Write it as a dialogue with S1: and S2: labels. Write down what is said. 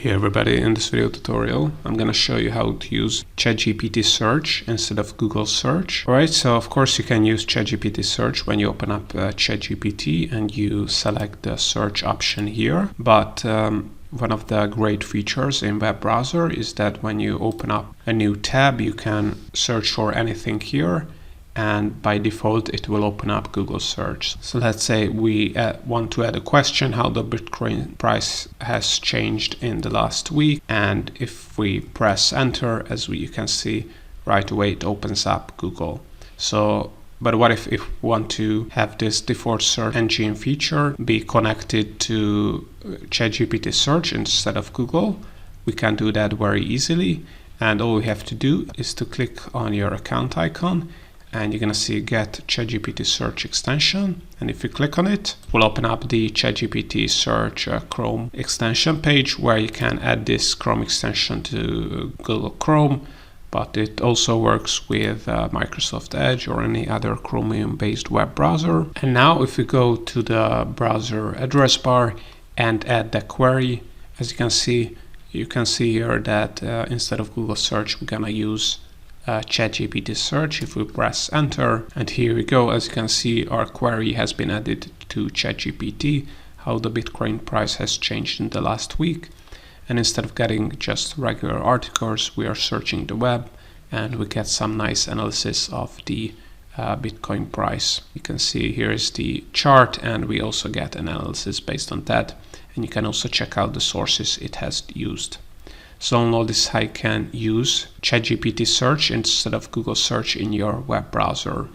S1: Hey everybody, in this video tutorial I'm going to show you how to use ChatGPT search instead of Google search. Alright, so of course you can use ChatGPT search when you open up ChatGPT and you select the search option here, but one of the great features in web browser is that when you open up a new tab you can search for anything here, and by default it will open up Google search. So let's say we want to add a question, how the Bitcoin price has changed in the last week, and if we press enter, as you can see right away, it opens up Google. So but what if we want to have this default search engine feature be connected to ChatGPT search instead of Google? We can do that very easily, and all we have to do is to click on your account icon, and you're going to see get ChatGPT search extension, and if you click on it, it will open up the ChatGPT search Chrome extension page where you can add this Chrome extension to Google Chrome, but it also works with Microsoft Edge or any other Chromium based web browser. And now if we go to the browser address bar and add the query, as you can see here that instead of Google search we're going to use ChatGPT search. If we press enter, and here we go, as you can see our query has been added to ChatGPT, how the Bitcoin price has changed in the last week. And instead of getting just regular articles, we are searching the web and we get some nice analysis of the Bitcoin price. You can see here is the chart, and we also get an analysis based on that, and you can also check out the sources it has used. So notice how you can use ChatGPT search instead of Google search in your web browser.